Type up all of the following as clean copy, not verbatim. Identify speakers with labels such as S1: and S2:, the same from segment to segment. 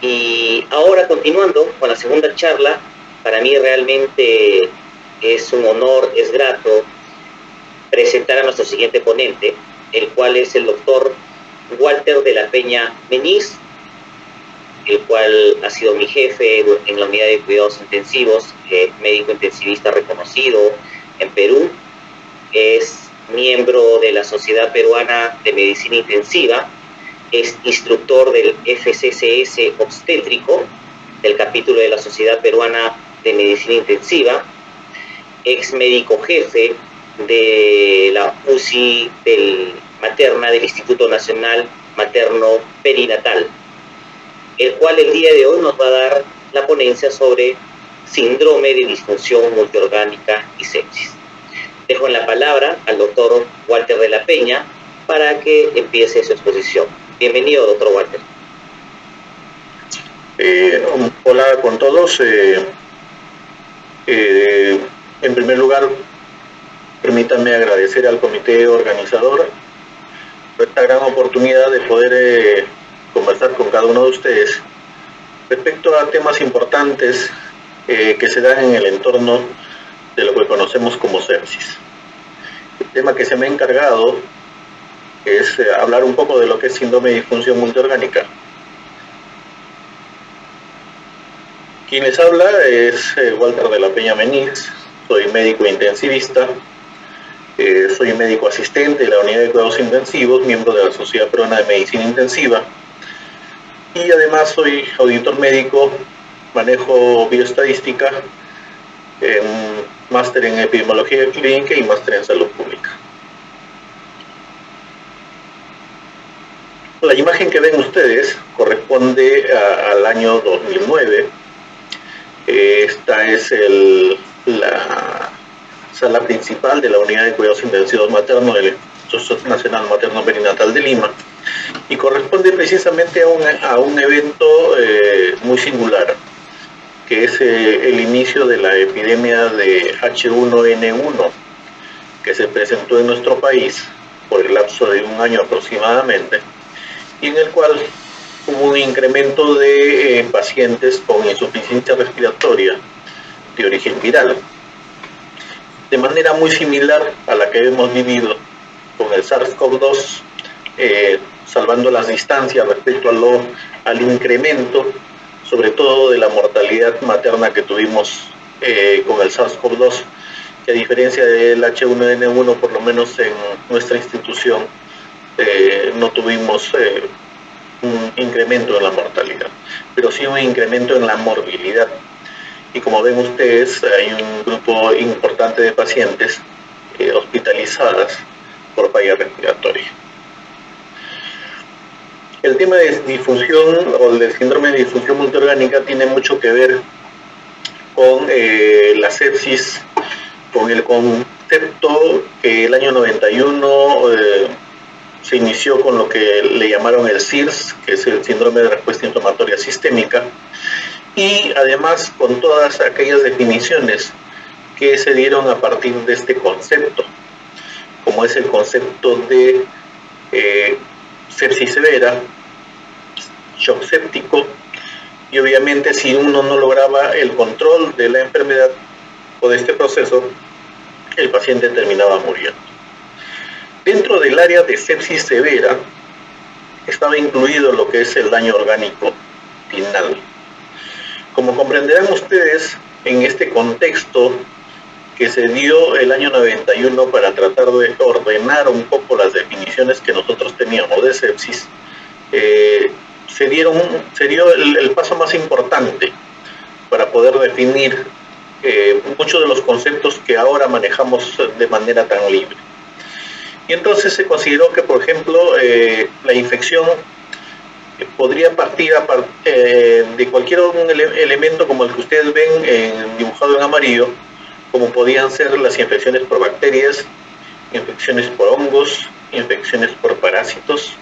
S1: Y ahora, continuando con la segunda charla, para mí realmente es un honor, es grato presentar a nuestro siguiente ponente, el cual es el doctor Walter de la Peña Meniz, el cual ha sido mi jefe en la unidad de cuidados intensivos, médico intensivista reconocido en Perú. Es miembro de la Sociedad Peruana de Medicina Intensiva, es instructor del FCCS obstétrico, del capítulo de la Sociedad Peruana de Medicina Intensiva, ex médico jefe de la UCI materna del Instituto Nacional Materno Perinatal, el cual el día de hoy nos va a dar la ponencia sobre síndrome de disfunción multiorgánica y sepsis. Dejo en la palabra al doctor Walter de la Peña para que empiece su exposición. Bienvenido, doctor Walter.
S2: Hola con todos. En primer lugar, permítanme agradecer al comité organizador por esta gran oportunidad de poder conversar con cada uno de ustedes respecto a temas importantes que se dan en el entorno de lo que conocemos como sepsis. El tema que se me ha encargado es hablar un poco de lo que es síndrome de disfunción multiorgánica. Quien les habla es Walter de la Peña Meniz, soy médico intensivista, soy médico asistente de la unidad de cuidados intensivos, miembro de la Sociedad Peruana de Medicina Intensiva, y además soy auditor médico, manejo bioestadística, máster en epidemiología clínica y máster en salud pública. La imagen que ven ustedes corresponde al año 2009. Esta es la sala principal de la unidad de cuidados intensivos maternos del Instituto Nacional Materno Perinatal de Lima y corresponde precisamente a un evento muy singular, que es el inicio de la epidemia de H1N1 que se presentó en nuestro país por el lapso de un año aproximadamente, y en el cual hubo un incremento de pacientes con insuficiencia respiratoria de origen viral, de manera muy similar a la que hemos vivido con el SARS-CoV-2, salvando las distancias respecto al incremento, sobre todo de la mortalidad materna que tuvimos con el SARS-CoV-2, que a diferencia del H1N1, por lo menos en nuestra institución, no tuvimos un incremento en la mortalidad, pero sí un incremento en la morbilidad. Y como ven ustedes, hay un grupo importante de pacientes hospitalizadas por falla respiratoria. El tema de disfunción o del síndrome de disfunción multiorgánica tiene mucho que ver con la sepsis, con el concepto que el año 91 se inició con lo que le llamaron el SIRS, que es el síndrome de respuesta inflamatoria sistémica, y además con todas aquellas definiciones que se dieron a partir de este concepto, como es el concepto de sepsis severa, shock séptico, y obviamente si uno no lograba el control de la enfermedad o de este proceso, el paciente terminaba muriendo. Dentro del área de sepsis severa estaba incluido lo que es el daño orgánico final. Como comprenderán ustedes, en este contexto que se dio el año 91 para tratar de ordenar un poco las definiciones que nosotros teníamos de sepsis, se dio el paso más importante para poder definir muchos de los conceptos que ahora manejamos de manera tan libre. Y entonces se consideró que, por ejemplo, la infección podría partir de cualquier elemento como el que ustedes ven dibujado en amarillo, como podían ser las infecciones por bacterias, infecciones por hongos, infecciones por parásitos,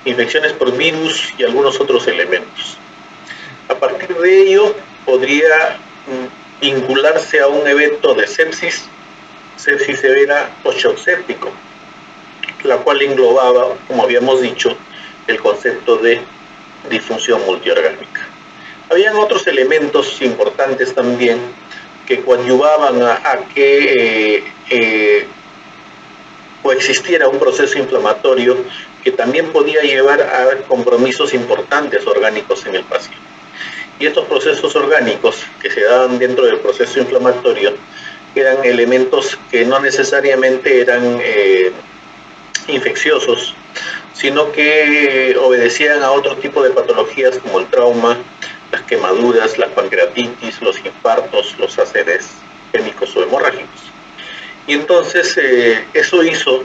S2: infecciones por virus y algunos otros elementos. A partir de ello podría vincularse a un evento de sepsis severa o shock séptico, la cual englobaba, como habíamos dicho, el concepto de disfunción multiorgánica. Habían otros elementos importantes también que coadyuvaban a que coexistiera un proceso inflamatorio que también podía llevar a compromisos importantes orgánicos en el paciente. Y estos procesos orgánicos que se daban dentro del proceso inflamatorio eran elementos que no necesariamente eran infecciosos, sino que obedecían a otro tipo de patologías como el trauma, las quemaduras, la pancreatitis, los infartos, los ACVs isquémicos o hemorrágicos. Y entonces eso hizo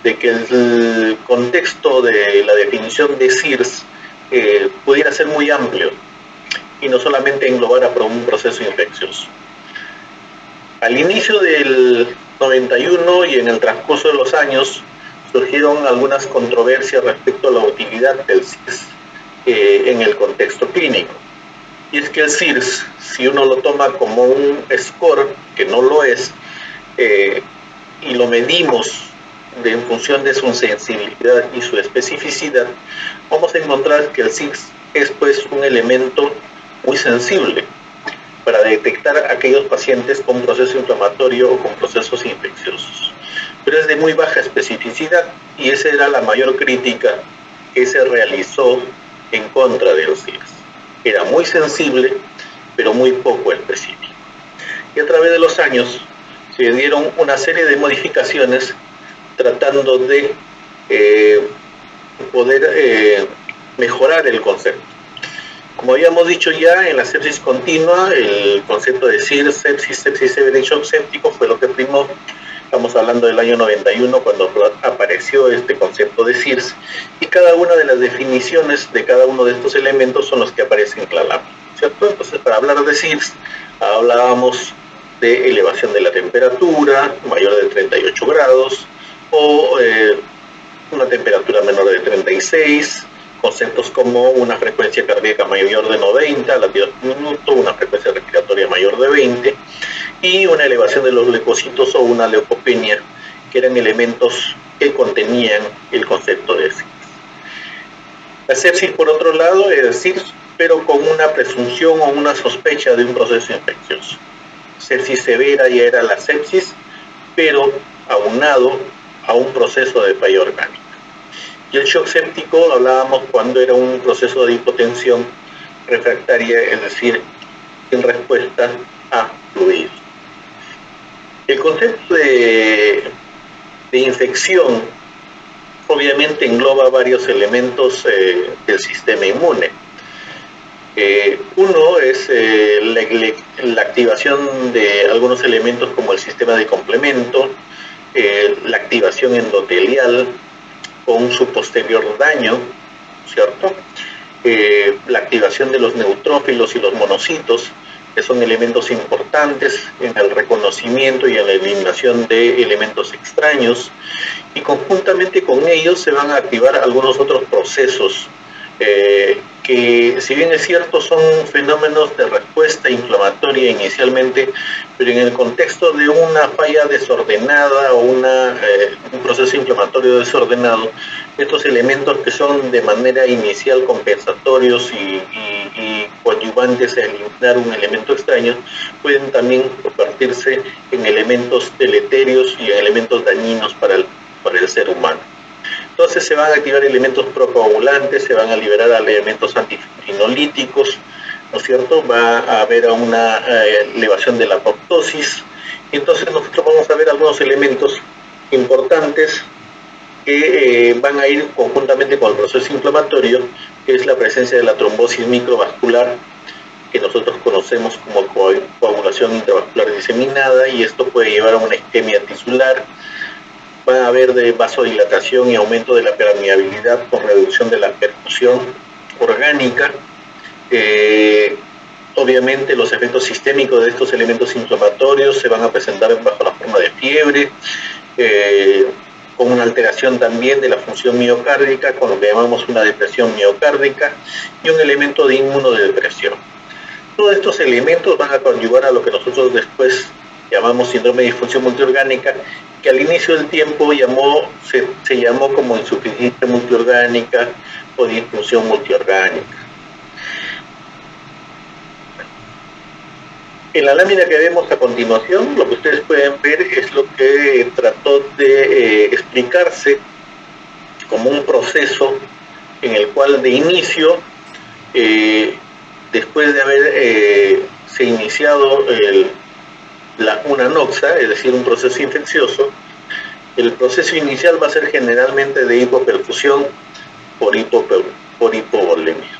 S2: de que el contexto de la definición de CIRS pudiera ser muy amplio y no solamente englobara por un proceso infeccioso. Al inicio del 91 y en el transcurso de los años surgieron algunas controversias respecto a la utilidad del CIRS en el contexto clínico. Y es que el CIRS, si uno lo toma como un score, que no lo es, y lo medimos en función de su sensibilidad y su especificidad, vamos a encontrar que el CIRS es pues un elemento muy sensible para detectar a aquellos pacientes con proceso inflamatorio o con procesos infecciosos. Pero es de muy baja especificidad y esa era la mayor crítica que se realizó en contra del CIRS. Era muy sensible, pero muy poco específico. Y a través de los años se dieron una serie de modificaciones tratando de poder mejorar el concepto. Como habíamos dicho ya, en la sepsis continua, el concepto de CIRS, sepsis severa y shock séptico fue lo que primó. Estamos hablando del año 91 cuando apareció este concepto de CIRS, y cada una de las definiciones de cada uno de estos elementos son los que aparecen en la lámina, ¿cierto? Entonces, para hablar de CIRS, hablábamos de elevación de la temperatura mayor de 38 grados o una temperatura menor de 36, conceptos como una frecuencia cardíaca mayor de 90 latidos por minuto, una frecuencia respiratoria mayor de 20 y una elevación de los leucocitos o una leucopenia, que eran elementos que contenían el concepto de CIRS. La sepsis, por otro lado, es CIRS, pero con una presunción o una sospecha de un proceso infeccioso. Sepsis severa ya era la sepsis, pero aunado a un proceso de falla orgánica. Y el shock séptico hablábamos cuando era un proceso de hipotensión refractaria, es decir, en respuesta a fluidos. El concepto de infección obviamente engloba varios elementos del sistema inmune. Uno es la activación de algunos elementos como el sistema de complemento, la activación endotelial con su posterior daño, ¿cierto? La activación de los neutrófilos y los monocitos, que son elementos importantes en el reconocimiento y en la eliminación de elementos extraños, y conjuntamente con ellos se van a activar algunos otros procesos que, si bien es cierto, son fenómenos de respuesta inflamatoria inicialmente, pero en el contexto de una falla desordenada o un proceso inflamatorio desordenado, estos elementos que son de manera inicial compensatorios y coadyuvantes a eliminar un elemento extraño, pueden también convertirse en elementos deleterios y en elementos dañinos para el ser humano. Entonces se van a activar elementos procoagulantes, se van a liberar elementos antifibrinolíticos, ¿no es cierto? Va a haber una elevación de la apoptosis. Entonces nosotros vamos a ver algunos elementos importantes que van a ir conjuntamente con el proceso inflamatorio, que es la presencia de la trombosis microvascular, que nosotros conocemos como coagulación intravascular diseminada, y esto puede llevar a una isquemia tisular. Va a haber de vasodilatación y aumento de la permeabilidad con reducción de la perfusión orgánica. Obviamente los efectos sistémicos de estos elementos inflamatorios se van a presentar bajo la forma de fiebre, con una alteración también de la función miocárdica, con lo que llamamos una depresión miocárdica, y un elemento de inmunodepresión. Todos estos elementos van a conllevar a lo que nosotros después llamamos síndrome de disfunción multiorgánica, que al inicio del tiempo se llamó como insuficiencia multiorgánica, o disfunción multiorgánica. En la lámina que vemos a continuación, lo que ustedes pueden ver es lo que trató de explicarse como un proceso en el cual de inicio, después de haber se iniciado una noxa, es decir, un proceso infeccioso, el proceso inicial va a ser generalmente de hipoperfusión por hipovolemia,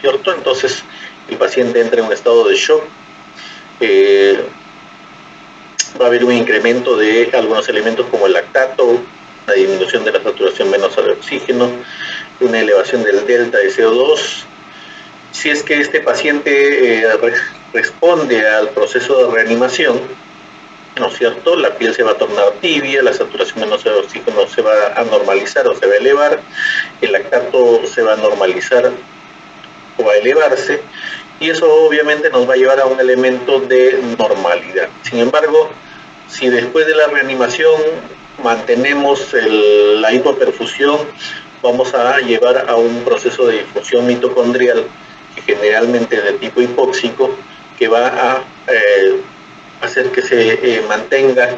S2: ¿cierto? Entonces el paciente entra en un estado de shock, va a haber un incremento de algunos elementos como el lactato, una disminución de la saturación venosa de oxígeno, una elevación del delta de CO2. Si es que este paciente responde al proceso de reanimación, ¿no es cierto?, la piel se va a tornar tibia, la saturación venosa de oxígeno se va a normalizar o se va a elevar, el lactato se va a normalizar o va a elevarse, y eso obviamente nos va a llevar a un elemento de normalidad. Sin embargo, si después de la reanimación mantenemos la hipoperfusión, vamos a llevar a un proceso de difusión mitocondrial, que generalmente es de tipo hipóxico, que va a hacer que se mantenga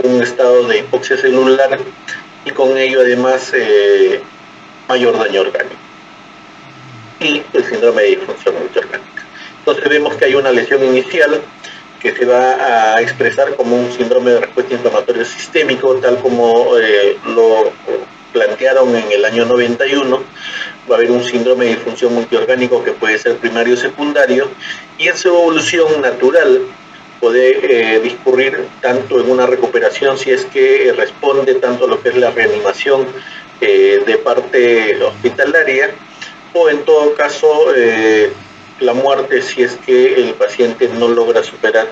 S2: un estado de hipoxia celular y con ello además mayor daño orgánico y el síndrome de disfunción multiorgánica. Entonces vemos que hay una lesión inicial que se va a expresar como un síndrome de respuesta inflamatoria sistémico, tal como lo plantearon en el año 91. Va a haber un síndrome de disfunción multiorgánico que puede ser primario o secundario, y en su evolución natural puede discurrir tanto en una recuperación, si es que responde tanto a lo que es la reanimación de parte hospitalaria, o en todo caso la muerte, si es que el paciente no logra superar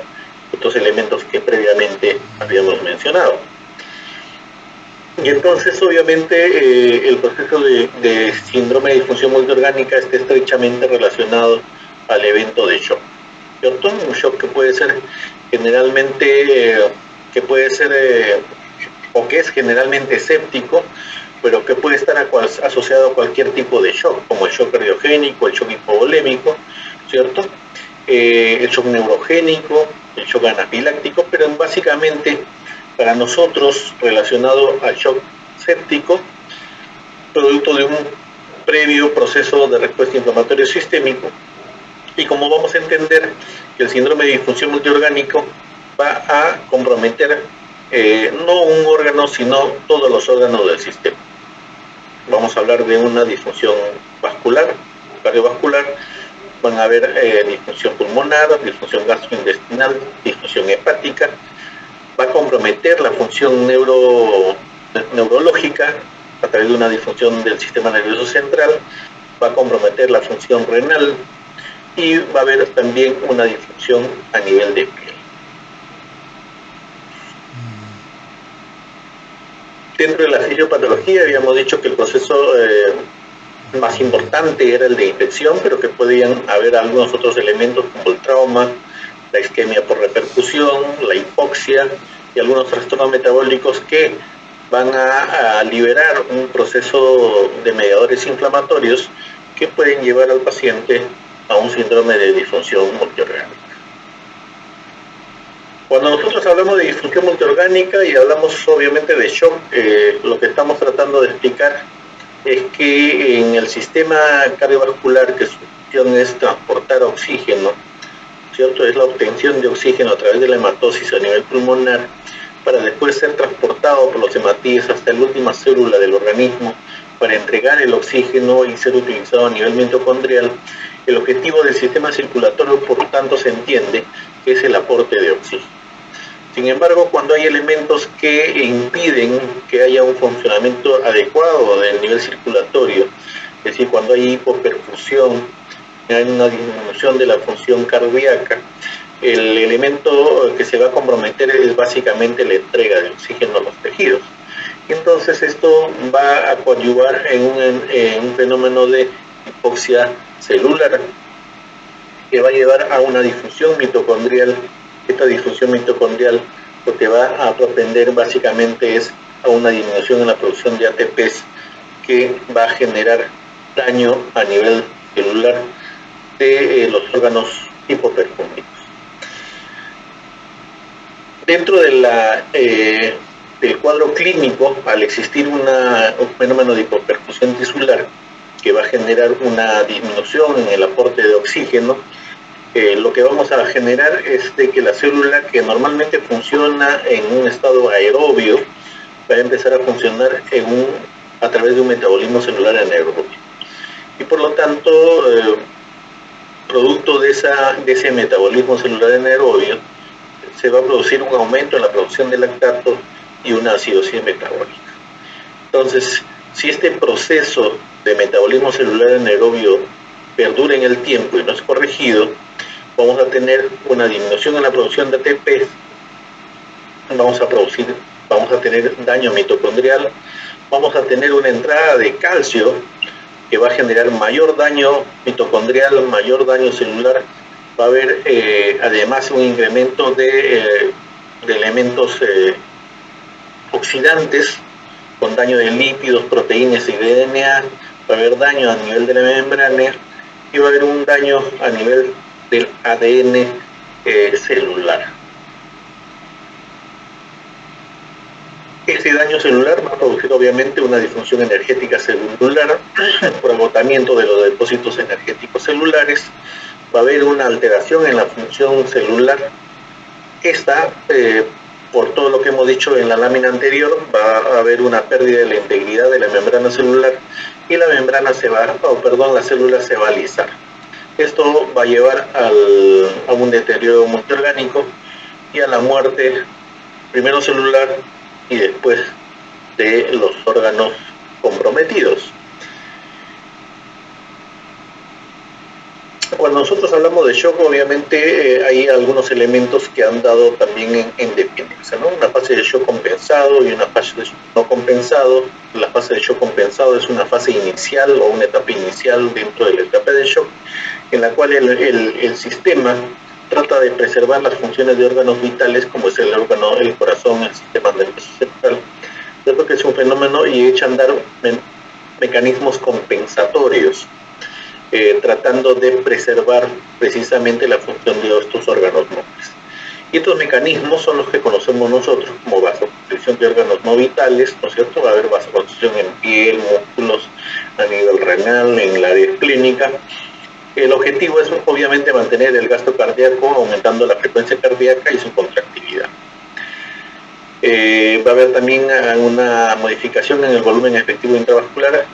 S2: estos elementos que previamente habíamos mencionado. Y entonces obviamente el proceso de síndrome de disfunción multiorgánica está estrechamente relacionado al evento de shock, ¿cierto? Un shock que puede ser generalmente, o que es generalmente séptico, pero que puede estar asociado a cualquier tipo de shock, como el shock cardiogénico, el shock hipovolémico, ¿cierto? El shock neurogénico, el shock anafiláctico, pero básicamente para nosotros relacionado al shock séptico, producto de un previo proceso de respuesta inflamatorio sistémico. Y como vamos a entender que el síndrome de disfunción multiorgánico va a comprometer no un órgano, sino todos los órganos del sistema. Vamos a hablar de una disfunción vascular, cardiovascular, van a haber disfunción pulmonar, disfunción gastrointestinal, disfunción hepática, va a comprometer la función neurológica a través de una disfunción del sistema nervioso central, va a comprometer la función renal y va a haber también una disfunción a nivel de piel. Dentro de la fisiopatología habíamos dicho que el proceso más importante era el de infección, pero que podían haber algunos otros elementos como el trauma, la isquemia por repercusión, la hipoxia y algunos trastornos metabólicos que van a liberar un proceso de mediadores inflamatorios que pueden llevar al paciente a un síndrome de disfunción multiorgánica. Cuando nosotros hablamos de disfunción multiorgánica y hablamos obviamente de shock, lo que estamos tratando de explicar es que en el sistema cardiovascular, que su función es transportar oxígeno, ¿cierto? Es la obtención de oxígeno a través de la hematosis a nivel pulmonar, para después ser transportado por los hematíes hasta la última célula del organismo para entregar el oxígeno y ser utilizado a nivel mitocondrial. El objetivo del sistema circulatorio, por tanto, se entiende que es el aporte de oxígeno. Sin embargo, cuando hay elementos que impiden que haya un funcionamiento adecuado del nivel circulatorio, es decir, cuando hay hipoperfusión, hay una disminución de la función cardíaca, el elemento que se va a comprometer es básicamente la entrega de oxígeno a los tejidos. Entonces esto va a coadyuvar en un fenómeno de hipoxia celular que va a llevar a una disfunción mitocondrial. Esta disfunción mitocondrial lo que va a propender básicamente es a una disminución en la producción de ATPs que va a generar daño a nivel celular de los órganos hipoperfúngicos. Dentro de del cuadro clínico, al existir un fenómeno de hipoperfusión tisular que va a generar una disminución en el aporte de oxígeno, lo que vamos a generar es de que la célula que normalmente funciona en un estado aerobio va a empezar a funcionar a través de un metabolismo celular anaerobio. Y por lo tanto, producto de ese metabolismo celular anaerobio, se va a producir un aumento en la producción de lactato y una acidosis metabólica. Entonces, si este proceso de metabolismo celular anaerobio perdura en el tiempo y no es corregido, vamos a tener una disminución en la producción de ATP, vamos a tener daño mitocondrial, vamos a tener una entrada de calcio que va a generar mayor daño mitocondrial, mayor daño celular. Va a haber además un incremento de elementos oxidantes con daño de lípidos, proteínas y DNA. Va a haber daño a nivel de la membrana y va a haber un daño a nivel del ADN celular. Ese daño celular va a producir obviamente una disfunción energética celular por agotamiento de los depósitos energéticos celulares. Va a haber una alteración en la función celular. Esta, por todo lo que hemos dicho en la lámina anterior, va a haber una pérdida de la integridad de la membrana celular y la la célula se va a alisar. Esto va a llevar a un deterioro multiorgánico y a la muerte, primero celular y después de los órganos comprometidos. Cuando nosotros hablamos de shock, obviamente hay algunos elementos que han dado también en dependencia, ¿no? Una fase de shock compensado y una fase de shock no compensado. La fase de shock compensado es una fase inicial o una etapa inicial dentro de la etapa de shock, en la cual el sistema trata de preservar las funciones de órganos vitales, como es el corazón, el sistema nervioso central, que es un fenómeno y echa a andar mecanismos compensatorios, tratando de preservar precisamente la función de estos órganos nobles. Y estos mecanismos son los que conocemos nosotros como vasoconstricción de órganos no vitales, ¿no es cierto? Va a haber vasoconstricción en piel, músculos, a nivel renal, en la área clínica. El objetivo es obviamente mantener el gasto cardíaco, aumentando la frecuencia cardíaca y su contractilidad. Va a haber también una modificación en el volumen efectivo intravascular,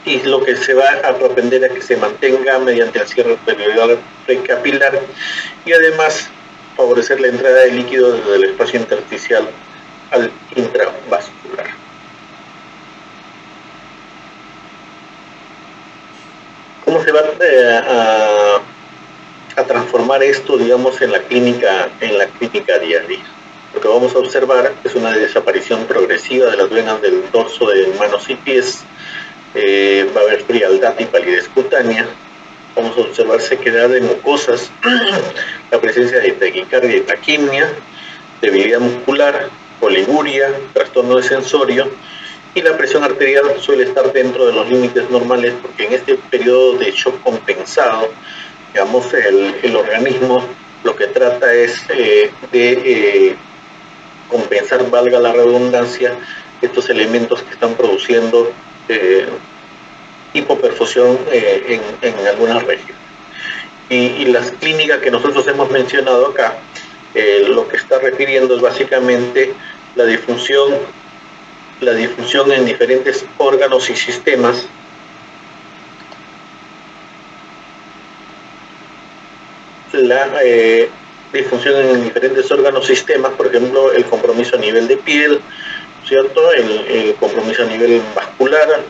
S2: y lo que se va a propender a que se mantenga mediante el cierre precapilar y además favorecer la entrada de líquido desde el espacio intersticial al intravascular. ¿Cómo se va a transformar esto, digamos, en la clínica diaria? Lo que vamos a observar es una desaparición progresiva de las venas del dorso de manos y pies. Va a haber frialdad y palidez cutánea. Vamos a observar sequedad de mucosas, la presencia de taquicardia y taquimia, debilidad muscular, oliguria, trastorno de sensorio, y la presión arterial suele estar dentro de los límites normales, porque en este periodo de shock compensado, digamos, el organismo lo que trata es de compensar, valga la redundancia, estos elementos que están produciendo hipoperfusión en algunas regiones. Y las clínicas que nosotros hemos mencionado acá, lo que está refiriendo es básicamente la disfunción en diferentes órganos y sistemas, disfunción en diferentes órganos y sistemas, por ejemplo, el compromiso a nivel de piel, ¿cierto? El compromiso a nivel vascular,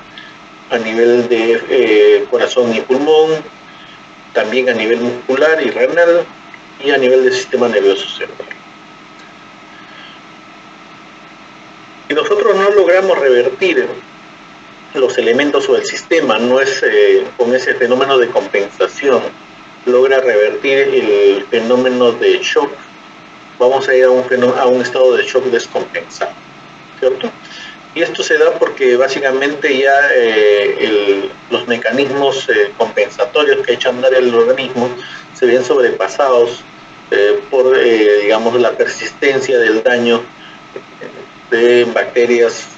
S2: a nivel de corazón y pulmón, también a nivel muscular y renal, y a nivel del sistema nervioso central. Si nosotros no logramos revertir los elementos o el sistema, no es con ese fenómeno de compensación, logra revertir el fenómeno de shock, vamos a ir a un estado de shock descompensado, ¿cierto? Y esto se da porque básicamente ya los mecanismos compensatorios que ha hecho andar el organismo se ven sobrepasados por, digamos, la persistencia del daño de bacterias,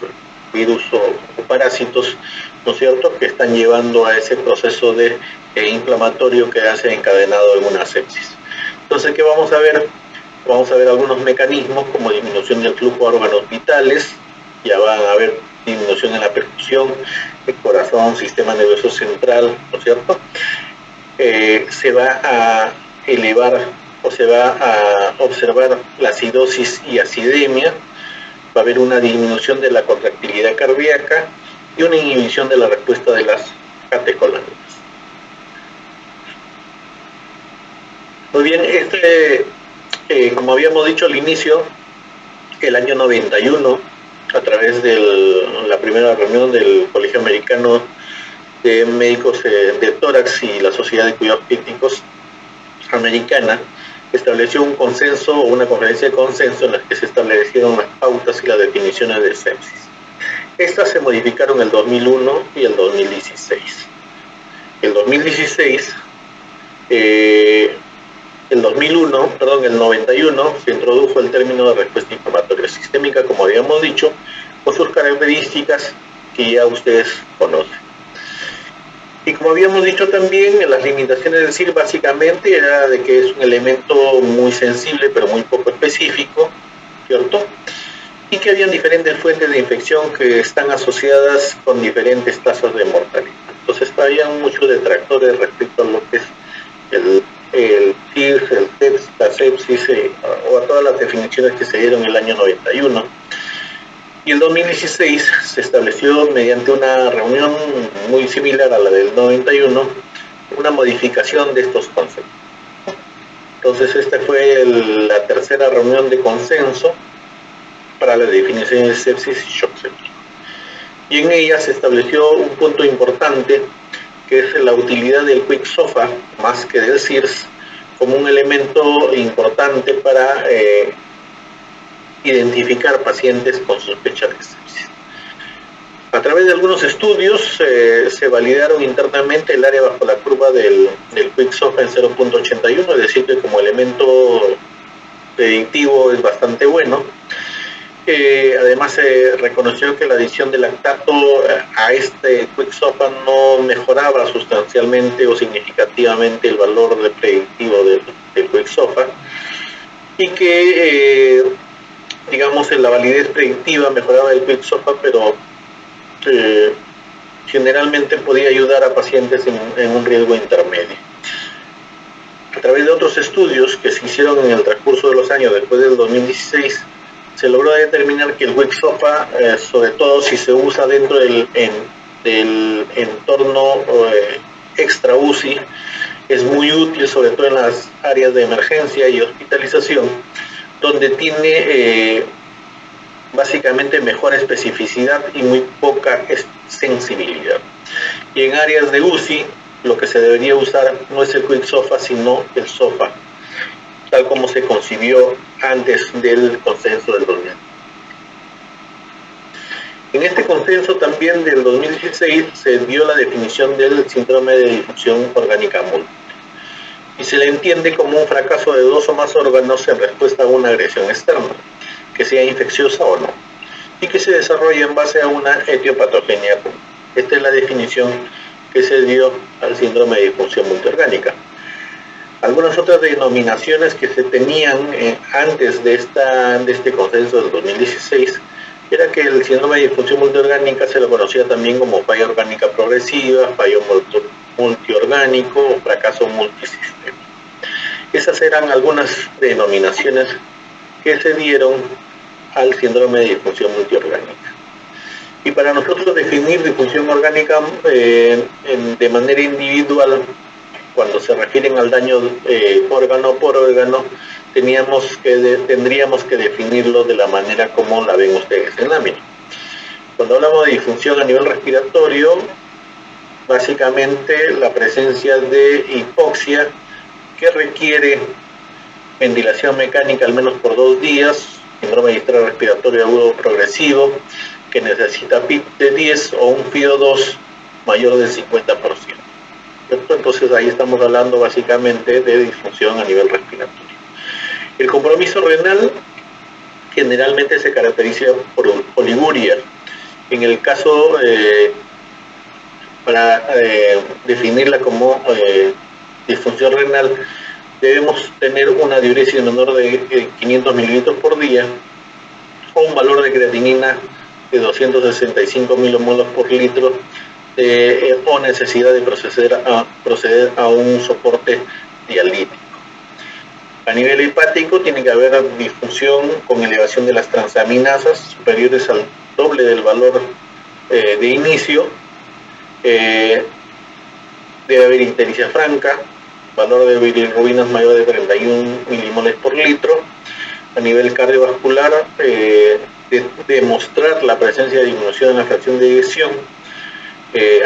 S2: virus o parásitos, ¿no es cierto?, que están llevando a ese proceso de inflamatorio que ha desencadenado en una sepsis. Entonces, ¿qué vamos a ver? Vamos a ver algunos mecanismos como disminución del flujo de órganos vitales, ya van a haber disminución en la perfusión, el corazón, sistema nervioso central, ¿no es cierto? Se va a elevar o se va a observar la acidosis y acidemia, va a haber una disminución de la contractilidad cardíaca y una inhibición de la respuesta de las catecolaminas. Muy bien, como habíamos dicho al inicio, el año 91, a través de la primera reunión del Colegio Americano de Médicos de Tórax y la Sociedad de Cuidados Críticos Americana, estableció un consenso o una conferencia de consenso en la que se establecieron las pautas y las definiciones de sepsis. Estas se modificaron el 2001 y el 2016. El 91 se introdujo el término de respuesta inflamatoria sistémica, como habíamos dicho, con sus características que ya ustedes conocen. Y como habíamos dicho también, las limitaciones del SIR básicamente era de que es un elemento muy sensible pero muy poco específico, ¿cierto? Y que habían diferentes fuentes de infección que están asociadas con diferentes tasas de mortalidad. Entonces había muchos detractores respecto a lo que es el SIR, el TEPS, la sepsis o a todas las definiciones que se dieron en el año 91. Y el 2016 se estableció mediante una reunión muy similar a la del 91, una modificación de estos conceptos. Entonces esta fue la tercera reunión de consenso para la definición de sepsis y shock séptico. Y en ella se estableció un punto importante, que es la utilidad del Quick SOFA, más que del SIRS, como un elemento importante para identificar pacientes con sospecha de sepsis. A través de algunos estudios se validaron internamente el área bajo la curva del Quick SOFA en 0.81, es decir, que como elemento predictivo es bastante bueno. Además se reconoció que la adición de lactato a este Quick SOFA no mejoraba sustancialmente o significativamente el valor predictivo del Quick SOFA, y que digamos en la validez predictiva mejoraba el Quick SOFA, pero generalmente podía ayudar a pacientes en un riesgo intermedio. A través de otros estudios que se hicieron en el transcurso de los años después del 2016, se logró determinar que el Quick SOFA, sobre todo si se usa dentro del entorno extra UCI, es muy útil, sobre todo en las áreas de emergencia y hospitalización, donde tiene básicamente mejor especificidad y muy poca sensibilidad. Y en áreas de UCI, lo que se debería usar no es el Quick SOFA, sino el SOFA, tal como se concibió antes del consenso del 2000. En este consenso también del 2016 se dio la definición del síndrome de disfunción orgánica múltiple, y se le entiende como un fracaso de 2 o más órganos en respuesta a una agresión externa, que sea infecciosa o no, y que se desarrolla en base a una etiopatogenia común. Esta es la definición que se dio al síndrome de disfunción multiorgánica. Algunas otras denominaciones que se tenían antes de este consenso del 2016 era que el síndrome de disfunción multiorgánica se lo conocía también como falla orgánica progresiva, fallo multiorgánico o fracaso multisistémico. Esas eran algunas denominaciones que se dieron al síndrome de disfunción multiorgánica. Y para nosotros definir disfunción orgánica de manera individual, cuando se refieren al daño órgano por órgano, tendríamos que definirlo de la manera como la ven ustedes en lámina. Cuando hablamos de disfunción a nivel respiratorio, básicamente la presencia de hipoxia que requiere ventilación mecánica al menos por 2 días, síndrome de distrés respiratorio agudo progresivo, que necesita PIB de 10 o un FIO2 mayor del 50%. Entonces ahí estamos hablando básicamente de disfunción a nivel respiratorio. El compromiso renal generalmente se caracteriza por oliguria. En el caso, para definirla como disfunción renal, debemos tener una diuresis menor de 500 mililitros por día o un valor de creatinina de 265 milimolos por litro o necesidad de proceder a un soporte dialítico. A nivel hepático tiene que haber disfunción con elevación de las transaminasas superiores al doble del valor de inicio. Debe haber ictericia franca, valor de bilirrubinas mayor de 31 milimoles por litro. A nivel cardiovascular, demostrar la presencia de disminución en la fracción de eyección.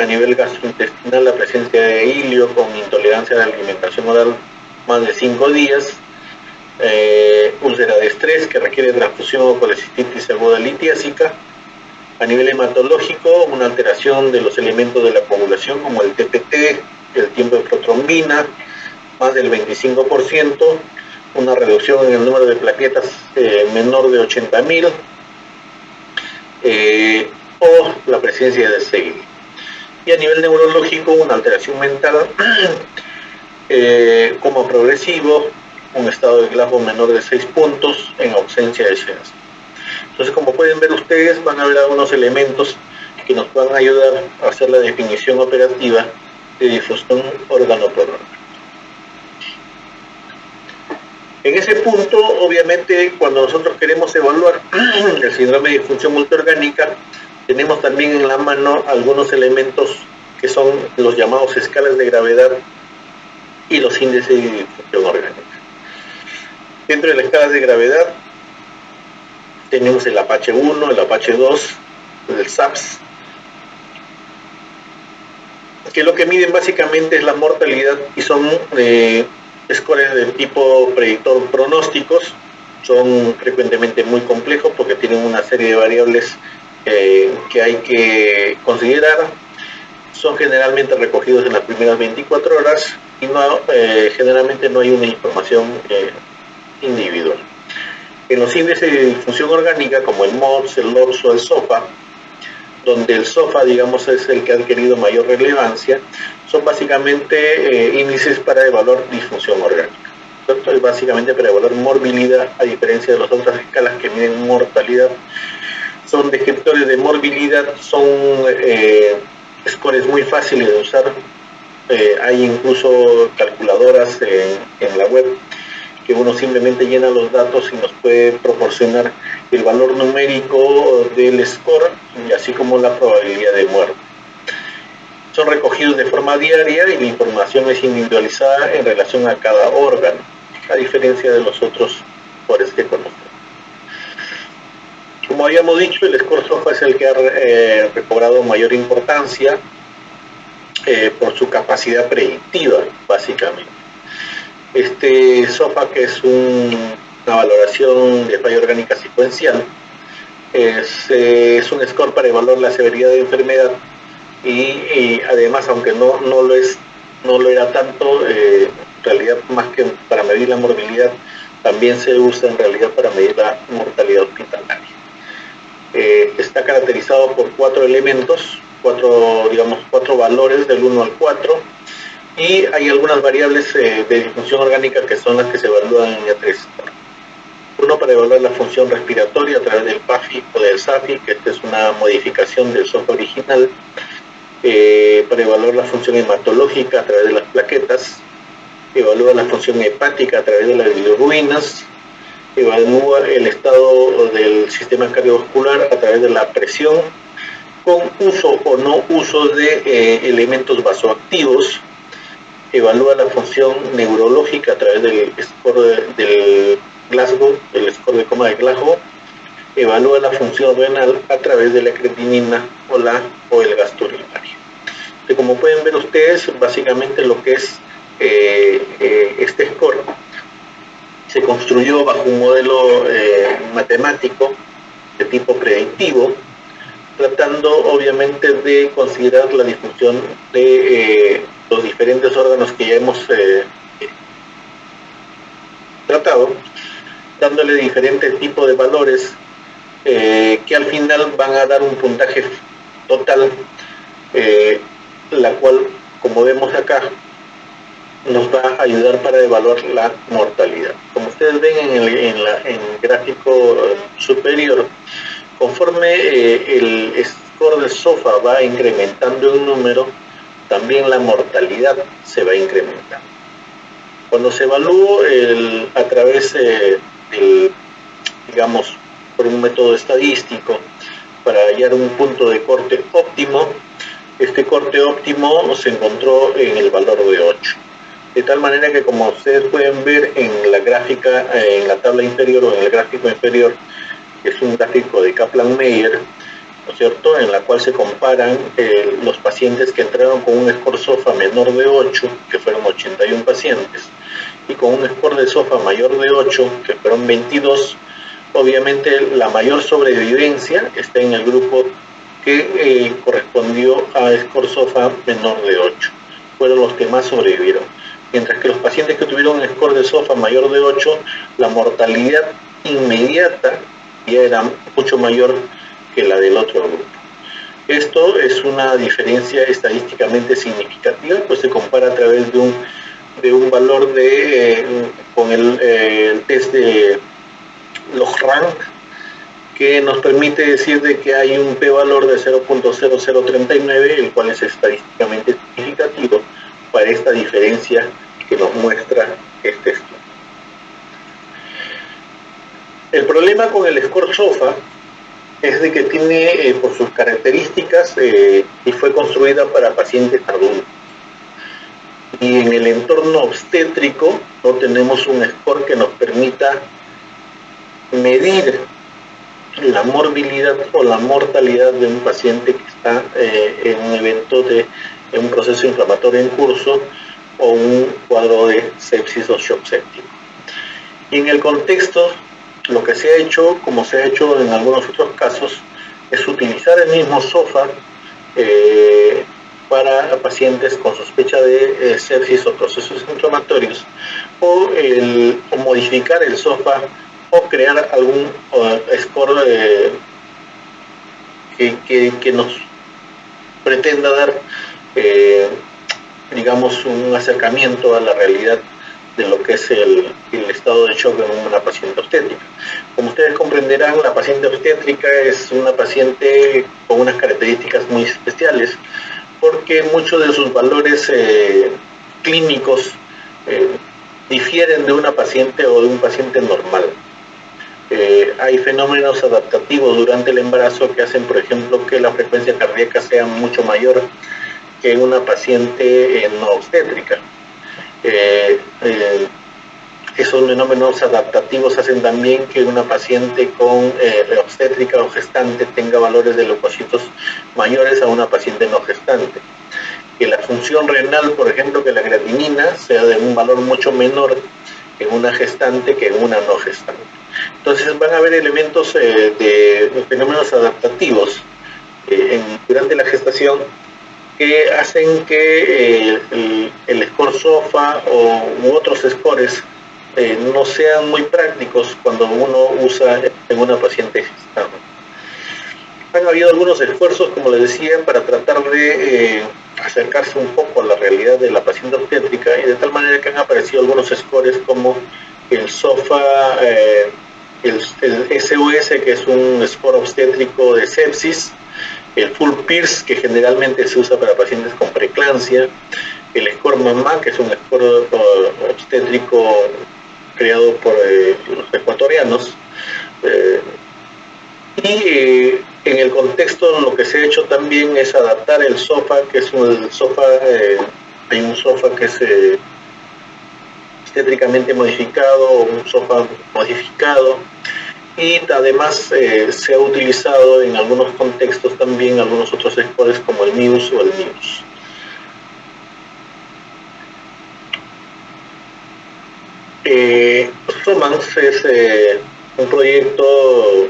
S2: A nivel gastrointestinal, la presencia de hilio con intolerancia a la alimentación oral más de 5 días. Úlcera de estrés que requiere transfusión o colecistitis aguda litiásica. A nivel hematológico, una alteración de los elementos de la coagulación como el TPT, el tiempo de protrombina, más del 25%, una reducción en el número de plaquetas menor de 80.000, o la presencia de CEID. Y a nivel neurológico, una alteración mental como progresivo, un estado de Glasgow menor de 6 puntos en ausencia de SHAS. Entonces, como pueden ver ustedes, van a ver algunos elementos que nos van a ayudar a hacer la definición operativa de difusión órgano por órgano. En ese punto, obviamente, cuando nosotros queremos evaluar el síndrome de disfunción multiorgánica, tenemos también en la mano algunos elementos que son los llamados escalas de gravedad y los índices de disfunción orgánica. Dentro de las escalas de gravedad tenemos el Apache 1, el Apache 2, el SAPS, que lo que miden básicamente es la mortalidad y son scores de tipo predictor pronósticos. Son frecuentemente muy complejos porque tienen una serie de variables que hay que considerar. Son generalmente recogidos en las primeras 24 horas y generalmente no hay una información individual. En los índices de disfunción orgánica como el MODS, el LOPS o el SOFA, donde el SOFA, digamos, es el que ha adquirido mayor relevancia, son básicamente índices para evaluar disfunción orgánica. ¿Cierto? Es básicamente para evaluar morbilidad, a diferencia de las otras escalas que miden mortalidad. Son descriptores de morbilidad, son scores muy fáciles de usar. Hay incluso calculadoras en la web que uno simplemente llena los datos y nos puede proporcionar el valor numérico del score y así como la probabilidad de muerte. Son recogidos de forma diaria y la información es individualizada en relación a cada órgano, a diferencia de los otros scores que conocemos. Como habíamos dicho, el score SOFA es el que ha recobrado mayor importancia por su capacidad predictiva, básicamente. Este SOFA, que es una valoración de falla orgánica secuencial, es un score para evaluar la severidad de enfermedad y además, aunque no lo era tanto, en realidad más que para medir la morbilidad, también se usa en realidad para medir la mortalidad hospitalaria. Está caracterizado por 4 elementos, 4 valores del 1 al 4, y hay algunas variables de disfunción orgánica que son las que se evalúan en línea 3. Uno para evaluar la función respiratoria a través del PAFI o del SAFI, que esta es una modificación del software original. Para evaluar la función hematológica a través de las plaquetas. Evalúa la función hepática a través de las bilirrubinas. Evalúa el estado del sistema cardiovascular a través de la presión, con uso o no uso de elementos vasoactivos. Evalúa la función neurológica a través del score del Glasgow, el score de coma de Glasgow. Evalúa la función renal a través de la creatinina o el gasto urinario. Entonces, como pueden ver ustedes, básicamente lo que es este score se construyó bajo un modelo matemático de tipo predictivo, tratando obviamente de considerar la difusión de los diferentes órganos que ya hemos tratado, dándole diferentes tipos de valores que al final van a dar un puntaje total, la cual, como vemos acá, nos va a ayudar para evaluar la mortalidad. Como ustedes ven en el gráfico superior, conforme el score de SOFA va incrementando en número, también la mortalidad se va incrementando. Cuando se evalúa a través digamos, por un método estadístico, para hallar un punto de corte óptimo, este corte óptimo se encontró en el valor de 8. De tal manera que, como ustedes pueden ver en la gráfica, en la tabla inferior o en el gráfico inferior, que es un gráfico de Kaplan-Meier, ¿no es cierto?, en la cual se comparan los pacientes que entraron con un score SOFA menor de 8, que fueron 81 pacientes, y con un score de SOFA mayor de 8, que fueron 22, obviamente la mayor sobrevivencia está en el grupo que correspondió a score SOFA menor de 8. Fueron los que más sobrevivieron. Mientras que los pacientes que tuvieron un score de SOFA mayor de 8, la mortalidad inmediata ya era mucho mayor que la del otro grupo. Esto es una diferencia estadísticamente significativa, pues se compara a través de un valor con el test de Log-Rank, que nos permite decir de que hay un p-valor de 0.0039, el cual es estadísticamente significativo para esta diferencia que nos muestra este estudio. El problema con el score SOFA es de que tiene, por sus características, y fue construida para pacientes adultos. Y en el entorno obstétrico no tenemos un score que nos permita medir la morbilidad o la mortalidad de un paciente que está en un evento en un proceso inflamatorio en curso o un cuadro de sepsis o shock séptico. Y en el contexto, lo que se ha hecho, como se ha hecho en algunos otros casos, es utilizar el mismo SOFA para pacientes con sospecha de sepsis o procesos inflamatorios, o modificar el SOFA o crear algún score que nos pretenda dar, digamos, un acercamiento a la realidad de lo que es el estado de shock en una paciente obstétrica. Como ustedes comprenderán, la paciente obstétrica es una paciente con unas características muy especiales, porque muchos de sus valores clínicos difieren de una paciente o de un paciente normal. Hay fenómenos adaptativos durante el embarazo que hacen, por ejemplo, que la frecuencia cardíaca sea mucho mayor que en una paciente no obstétrica. Esos fenómenos adaptativos hacen también que una paciente con obstétrica o gestante tenga valores de leucocitos mayores a una paciente no gestante. Que la función renal, por ejemplo, que la creatinina sea de un valor mucho menor en una gestante que en una no gestante. Entonces van a haber elementos de fenómenos adaptativos durante la gestación que hacen que el score SOFA u otros scores no sean muy prácticos cuando uno usa en una paciente gestante. Han habido algunos esfuerzos, como les decía, para tratar de acercarse un poco a la realidad de la paciente obstétrica, y de tal manera que han aparecido algunos scores como el SOFA, el SOS, que es un score obstétrico de sepsis, el Full Pierce, que generalmente se usa para pacientes con preeclampsia, el score MAMA, que es un score obstétrico creado por los ecuatorianos, y en el contexto lo que se ha hecho también es adaptar el SOFA, que es un SOFA, hay un SOFA que es obstétricamente modificado o un SOFA modificado, y además se ha utilizado en algunos contextos también algunos otros scores como el MIUS o el MIUS. SOMANS es un proyecto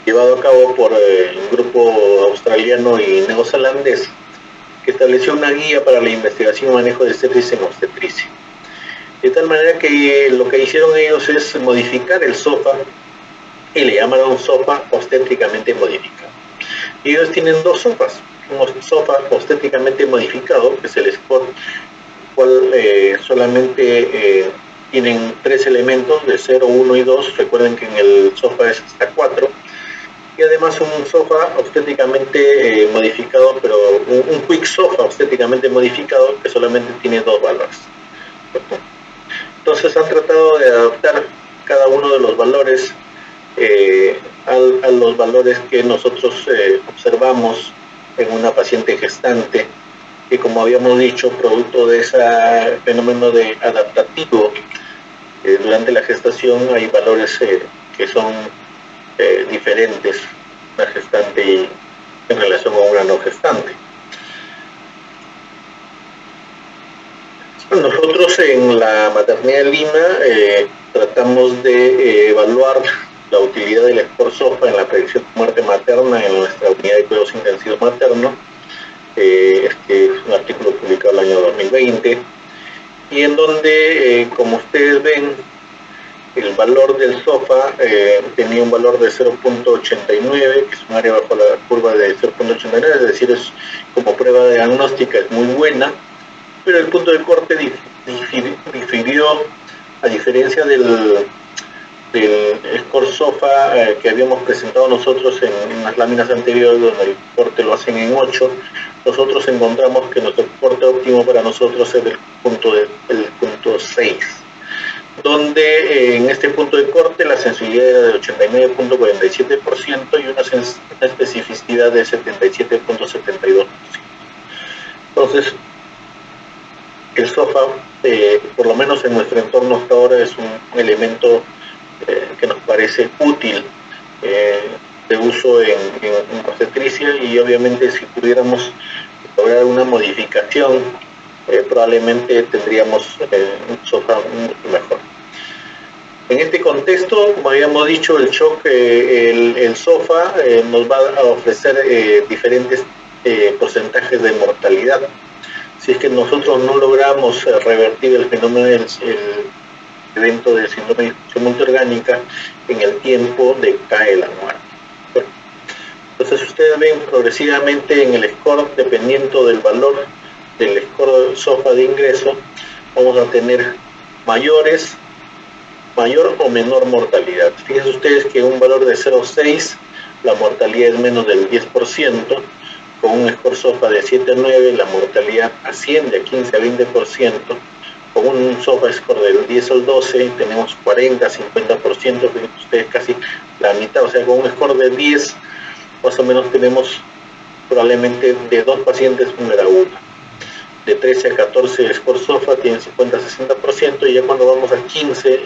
S2: llevado a cabo por un grupo australiano y neozelandés, que estableció una guía para la investigación y manejo de sepsis en obstetricia. De tal manera que lo que hicieron ellos es modificar el SOFA y le llamaron SOFA obstétricamente modificado. Y ellos tienen dos SOFAs, un SOFA obstétricamente modificado, que es el SCORT, cual solamente tienen 3 elementos de 0, 1 y 2. Recuerden que en el SOFA es hasta 4. Y además un SOFA obstétricamente modificado, pero un quick SOFA obstétricamente modificado que solamente tiene 2 valores. Entonces han tratado de adaptar cada uno de los valores a los valores que nosotros observamos en una paciente gestante, que, como habíamos dicho, producto de ese fenómeno de adaptativo durante la gestación, hay valores que son diferentes, una gestante y en relación a una no gestante. Nosotros en la maternidad de Lima tratamos de evaluar la utilidad del SCORT-SOFA en la predicción de muerte materna en nuestra unidad de cuidados intensivos maternos. Este es un artículo publicado el año 2020, y en donde, como ustedes ven, el valor del SOFA tenía un valor de 0.89, que es un área bajo la curva de 0.89, es decir, es como prueba diagnóstica, es muy buena, pero el punto de corte difirió, a diferencia del SCORT-SOFA que habíamos presentado nosotros en las láminas anteriores, donde el corte lo hacen en 8, nosotros encontramos que nuestro corte óptimo para nosotros es el punto 6, donde en este punto de corte la sensibilidad era de 89.47% y una especificidad de 77.72%. Entonces, el SOFA, por lo menos en nuestro entorno hasta ahora, es un elemento que nos parece útil de uso en obstetricia, y obviamente si pudiéramos lograr una modificación, probablemente tendríamos un SOFA mucho mejor. En este contexto, como habíamos dicho, el shock, el SOFA nos va a ofrecer diferentes porcentajes de mortalidad. Si es que nosotros no logramos revertir el fenómeno del evento de síndrome de disfunción multiorgánica, en el tiempo decae la muerte. Bueno, entonces ustedes ven progresivamente en el score, dependiendo del valor del score SOFA de ingreso, vamos a tener mayor o menor mortalidad. Fíjense ustedes que un valor de 0.6, la mortalidad es menos del 10%, con un score SOFA de 7 a 9, la mortalidad asciende a 15 a 20%, con un SOFA score del 10 al 12 tenemos 40 a 50%, fíjense ustedes casi la mitad, o sea, con un score de 10 más o menos tenemos probablemente de 2 pacientes una era una. De 13 a 14 score SOFA tienen 50 a 60%, y ya cuando vamos a 15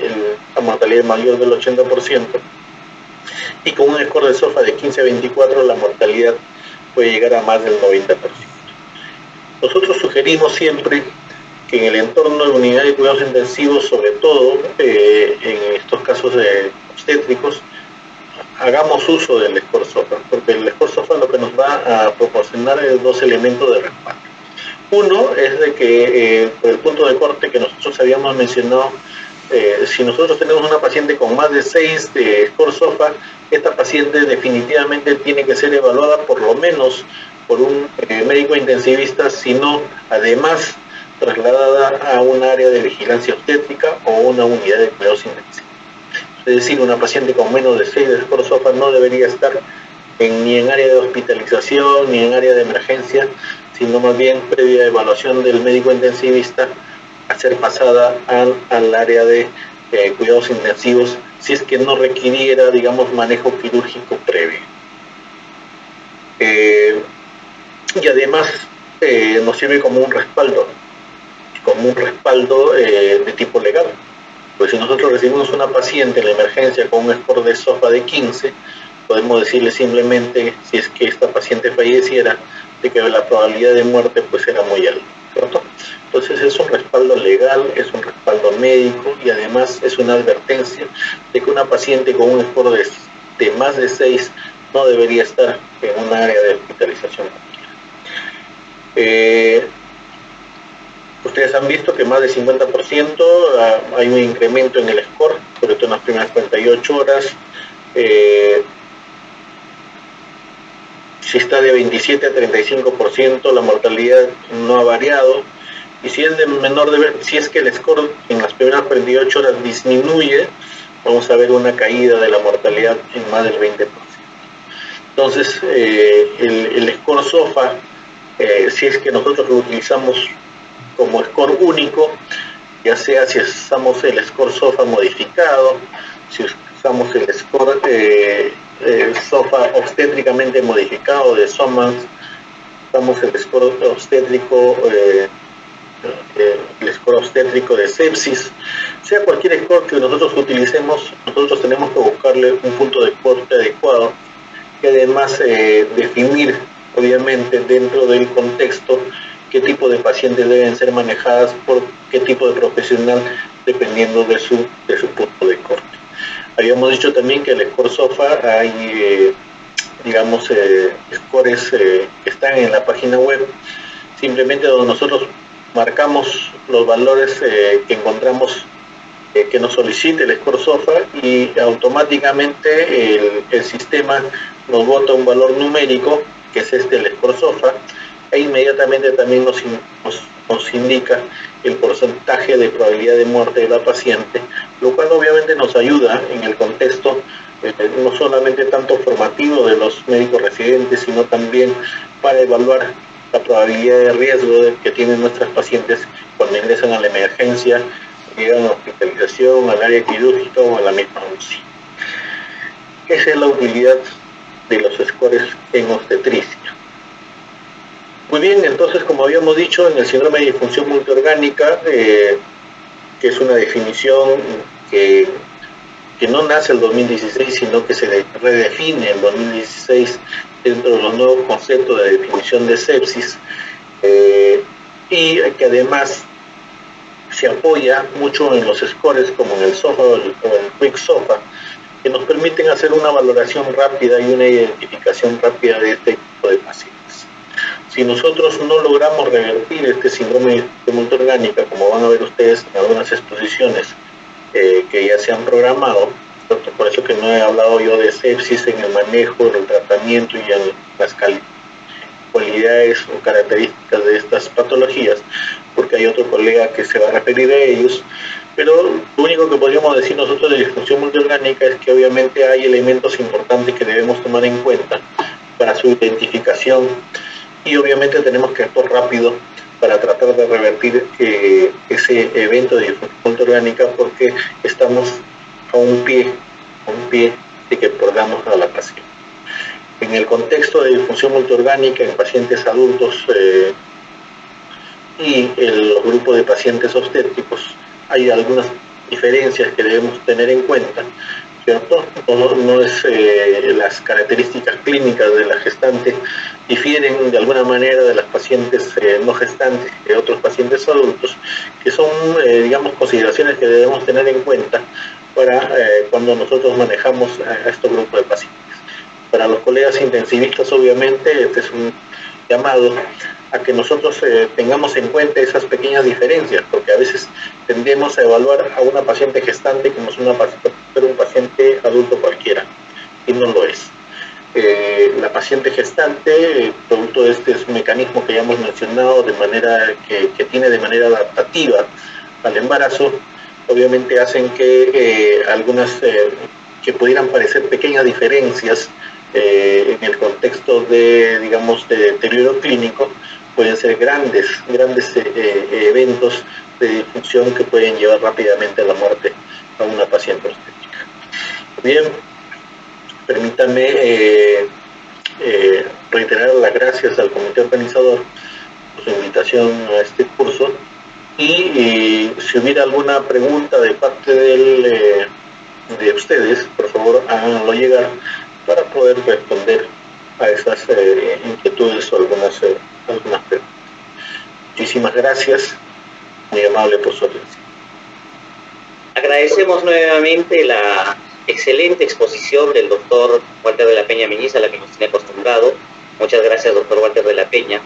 S2: la mortalidad es mayor del 80%, y con un score de SOFA de 15 a 24 la mortalidad puede llegar a más del 90%. Nosotros sugerimos siempre que en el entorno de unidad de cuidados intensivos, sobre todo en estos casos obstétricos, hagamos uso del score SOFA, porque el score SOFA lo que nos va a proporcionar es 2 elementos de respaldo. Uno es de que por el punto de corte que nosotros habíamos mencionado, si nosotros tenemos una paciente con más de 6 de score SOFA, esta paciente definitivamente tiene que ser evaluada por lo menos por un médico intensivista, sino además trasladada a un área de vigilancia obstétrica o una unidad de cuidados intensivos. Es decir, una paciente con menos de 6 de score SOFA no debería estar ni en área de hospitalización ni en área de emergencia, sino más bien previa evaluación del médico intensivista a ser pasada al área de cuidados intensivos, si es que no requiriera, digamos, manejo quirúrgico previo. Y además nos sirve como un respaldo de tipo legal. Pues si nosotros recibimos una paciente en la emergencia con un score de SOFA de 15, podemos decirle simplemente, si es que esta paciente falleciera, de que la probabilidad de muerte pues era muy alta, ¿cierto? Entonces es un respaldo legal, es un respaldo médico, y además es una advertencia de que una paciente con un score de más de 6 no debería estar en un área de hospitalización continua. Ustedes han visto que más del 50% hay un incremento en el score, sobre todo en las primeras 48 horas. Si está de 27 a 35%, la mortalidad no ha variado. Y si es de menor si es que el score en las primeras 48 horas disminuye, vamos a ver una caída de la mortalidad en más del 20%. Entonces, el score SOFA, si es que nosotros lo utilizamos como score único, ya sea si usamos el score SOFA modificado, si usamos el score SOFA obstétricamente modificado de SOMAS, usamos el score obstétrico de sepsis, sea cualquier score que nosotros utilicemos, nosotros tenemos que buscarle un punto de corte adecuado y además definir, obviamente, dentro del contexto qué tipo de pacientes deben ser manejadas por qué tipo de profesional, dependiendo de su punto de corte. Habíamos dicho también que el score SOFA hay, scores que están en la página web, simplemente donde nosotros marcamos los valores que encontramos que nos solicite el score SOFA y automáticamente el sistema nos bota un valor numérico, que es el score SOFA, e inmediatamente también nos indica el porcentaje de probabilidad de muerte de la paciente, lo cual obviamente nos ayuda en el contexto no solamente tanto formativo de los médicos residentes, sino también para evaluar la probabilidad de riesgo que tienen nuestras pacientes cuando ingresan a la emergencia, llegan a la hospitalización, al área quirúrgica o a la misma UCI. Esa es la utilidad de los scores en obstetricia. Muy bien, entonces, como habíamos dicho, en el síndrome de disfunción multiorgánica, que es una definición que no nace el 2016, sino que se redefine el 2016 dentro de los nuevos conceptos de definición de sepsis, y que además se apoya mucho en los scores como en el SOFA o el Quick SOFA, que nos permiten hacer una valoración rápida y una identificación rápida de este tipo de pacientes. Si nosotros no logramos revertir este síndrome de multiorgánica, como van a ver ustedes en algunas exposiciones que ya se han programado, por eso que no he hablado yo de sepsis en el manejo, en el tratamiento y en las cualidades o características de estas patologías, porque hay otro colega que se va a referir a ellos, pero lo único que podríamos decir nosotros de disfunción multiorgánica es que obviamente hay elementos importantes que debemos tomar en cuenta para su identificación, y obviamente tenemos que actuar rápido para tratar de revertir ese evento de disfunción multiorgánica, porque estamos a un pie de que perdamos a la paciente. En el contexto de disfunción multiorgánica en pacientes adultos y los grupos de pacientes obstétricos, hay algunas diferencias que debemos tener en cuenta, ¿cierto? No es las características clínicas de la gestante difieren de alguna manera de las pacientes no gestantes y de otros pacientes adultos, que son, consideraciones que debemos tener en cuenta para cuando nosotros manejamos a estos grupos de pacientes. Para los colegas intensivistas, obviamente, este es un llamado a que nosotros tengamos en cuenta esas pequeñas diferencias, porque a veces tendemos a evaluar a una paciente gestante como si fuera un paciente adulto cualquiera, y no lo es. La paciente gestante, producto de este mecanismo que ya hemos mencionado, de manera que tiene de manera adaptativa al embarazo, obviamente hacen que algunas que pudieran parecer pequeñas diferencias en el contexto de deterioro clínico, pueden ser grandes eventos de disfunción que pueden llevar rápidamente a la muerte a una paciente obstétrica. Bien, permítanme reiterar las gracias al comité organizador por su invitación a este curso, y si hubiera alguna pregunta de parte de ustedes, por favor háganlo llegar para poder responder a esas inquietudes o algunas preguntas. Muchísimas gracias, muy amable por su atención.
S1: Agradecemos nuevamente la excelente exposición del doctor Walter de la Peña Meñiz, a la que nos tiene acostumbrado. Muchas gracias, doctor Walter de la Peña.